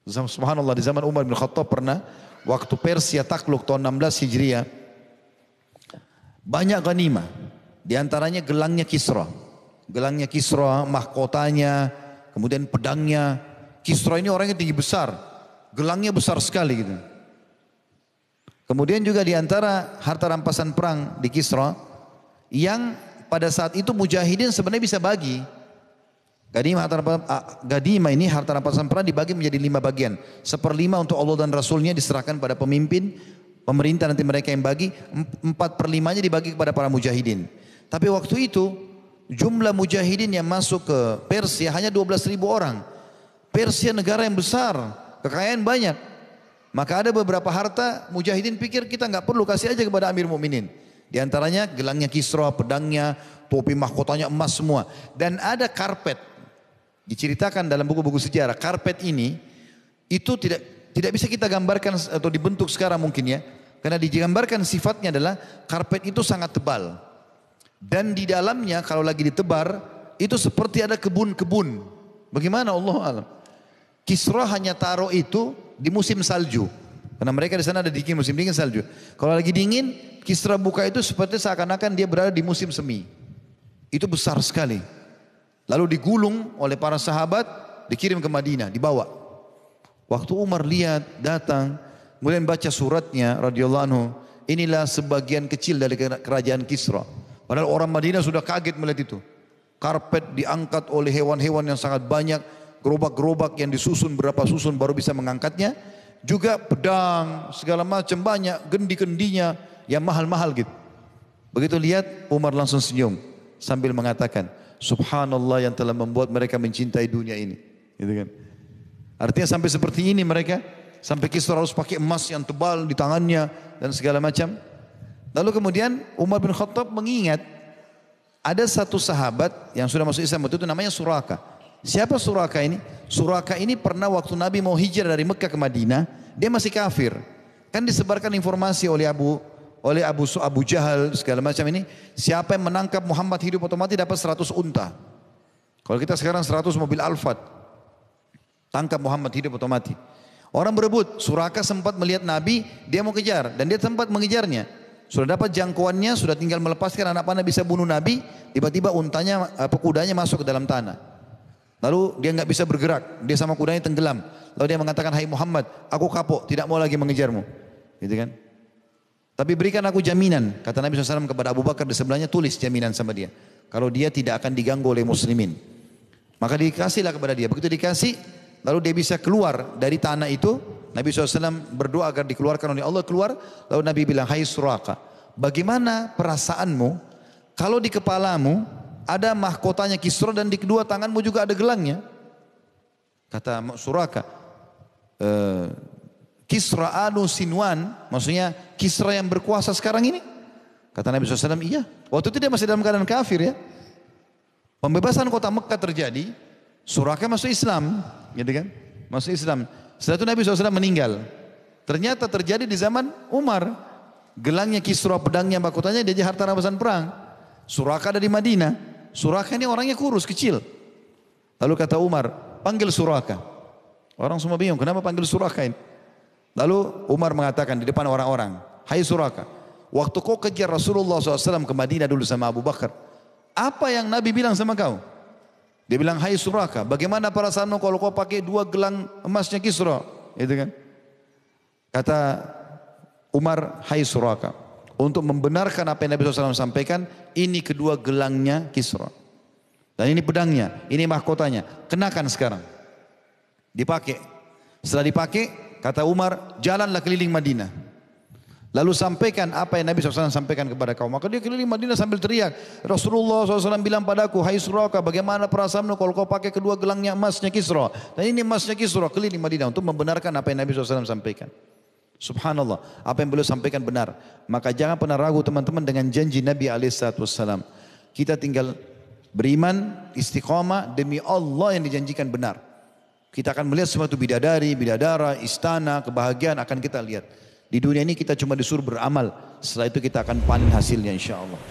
Subhanallah, di zaman Umar bin Khattab pernah, waktu Persia takluk tahun 16 Hijriah, banyak ghanimah. Di antaranya gelangnya Kisra. Gelangnya Kisra, mahkotanya, kemudian pedangnya. Kisra ini orangnya tinggi besar. Gelangnya besar sekali gitu. Kemudian juga di antara harta rampasan perang di Kisra, yang pada saat itu mujahidin sebenarnya bisa bagi. Ganimah ini harta rampasan perang dibagi menjadi 5 bagian. 1/5 untuk Allah dan Rasulnya diserahkan pada pemimpin. Pemerintah nanti mereka yang bagi. 4/5-nya dibagi kepada para mujahidin. Tapi waktu itu jumlah mujahidin yang masuk ke Persia hanya 12.000 orang. Persia negara yang besar, kekayaan banyak. Maka ada beberapa harta mujahidin pikir kita nggak perlu, kasih aja kepada Amir Mukminin. Di antaranya gelangnya Kisra, pedangnya, topi mahkotanya emas semua. Dan ada karpet. Diceritakan dalam buku-buku sejarah, karpet ini itu tidak bisa kita gambarkan atau dibentuk sekarang mungkin ya. Karena digambarkan sifatnya adalah karpet itu sangat tebal. Dan di dalamnya kalau lagi ditebar itu seperti ada kebun-kebun. Bagaimana Allah alam? Kisra hanya taruh itu di musim salju. Karena mereka di sana ada dingin, musim dingin salju. Kalau lagi dingin, Kisra buka itu seperti seakan-akan dia berada di musim semi. Itu besar sekali. Lalu digulung oleh para sahabat, dikirim ke Madinah, dibawa. Waktu Umar lihat, datang, kemudian baca suratnya radhiyallahu anhu, inilah sebagian kecil dari kerajaan Kisra. Padahal orang Madinah sudah kaget melihat itu. Karpet diangkat oleh hewan-hewan yang sangat banyak, gerobak-gerobak yang disusun berapa susun baru bisa mengangkatnya. Juga pedang, segala macam banyak, gendi-gendinya yang mahal-mahal gitu. Begitu lihat, Umar langsung senyum sambil mengatakan, Subhanallah yang telah membuat mereka mencintai dunia ini. Gitu kan? Artinya sampai seperti ini mereka, sampai Kisra harus pakai emas yang tebal di tangannya dan segala macam. Lalu kemudian Umar bin Khattab mengingat ada satu sahabat yang sudah masuk Islam waktu itu namanya Suraka. Siapa Suraka ini? Suraka ini pernah waktu Nabi mau hijrah dari Mekah ke Madinah, dia masih kafir. Kan disebarkan informasi oleh Abu Jahal segala macam ini, siapa yang menangkap Muhammad hidup otomatis dapat 100 unta. Kalau kita sekarang 100 mobil Alphard, tangkap Muhammad hidup otomatis. Orang berebut, Suraka sempat melihat Nabi, dia mau kejar dan dia sempat mengejarnya. Sudah dapat jangkauannya, sudah tinggal melepaskan anak panah bisa bunuh Nabi, tiba-tiba untanya, kudanya masuk ke dalam tanah. Lalu dia nggak bisa bergerak, dia sama kudanya tenggelam. Lalu dia mengatakan, hai Muhammad, aku kapok, tidak mau lagi mengejarmu. Gitu kan? Tapi berikan aku jaminan, kata Nabi SAW kepada Abu Bakar di sebelahnya, tulis jaminan sama dia. Kalau dia tidak akan diganggu oleh muslimin. Maka dikasihlah kepada dia, begitu dikasih, lalu dia bisa keluar dari tanah itu. Nabi SAW berdoa agar dikeluarkan oleh Allah, keluar. Lalu Nabi bilang, hai Suraka, bagaimana perasaanmu kalau di kepalamu ada mahkotanya Kisra dan di kedua tanganmu juga ada gelangnya? Kata Suraka, Kisra anu Sinwan, maksudnya Kisra yang berkuasa sekarang ini? Kata Nabi SAW, iya. Waktu itu dia masih dalam keadaan kafir ya. Pembebasan kota Mekah terjadi, Suraka masuk Islam, gitu kan? Masuk Islam. Setelah itu Nabi SAW meninggal. Ternyata terjadi di zaman Umar. Gelangnya Kisra, pedangnya, mahkotanya dia harta rampasan perang. Suraka ada di Madinah. Suraka ini orangnya kurus, kecil. Lalu kata Umar, panggil Suraka. Orang semua bingung, kenapa panggil Suraka ini? Lalu Umar mengatakan di depan orang-orang, hai Suraka, waktu kau kejar Rasulullah SAW ke Madinah dulu sama Abu Bakar, apa yang Nabi bilang sama kau? Dia bilang, hai Suraka, bagaimana perasaanmu kalau kau pakai 2 gelang emasnya Kisra? Itu kan? Kata Umar, hai Suraka, untuk membenarkan apa yang Nabi SAW sampaikan, ini kedua gelangnya Kisra. Dan ini pedangnya, ini mahkotanya. Kenakan sekarang. Dipakai. Setelah dipakai, kata Umar, jalanlah keliling Madinah. Lalu sampaikan apa yang Nabi SAW sampaikan kepada kaum. Maka dia keliling Madinah sambil teriak, Rasulullah SAW bilang padaku, hai Suraka, bagaimana perasaanmu kalau kau pakai kedua gelangnya emasnya Kisra? Dan ini emasnya Kisra, keliling Madinah untuk membenarkan apa yang Nabi SAW sampaikan. Subhanallah, apa yang beliau sampaikan benar. Maka jangan pernah ragu teman-teman dengan janji Nabi SAW. Kita tinggal beriman, istiqamah demi Allah yang dijanjikan benar. Kita akan melihat suatu bidadari, bidadara, istana, kebahagiaan akan kita lihat. Di dunia ini kita cuma disuruh beramal. Setelah itu kita akan panen hasilnya insya Allah.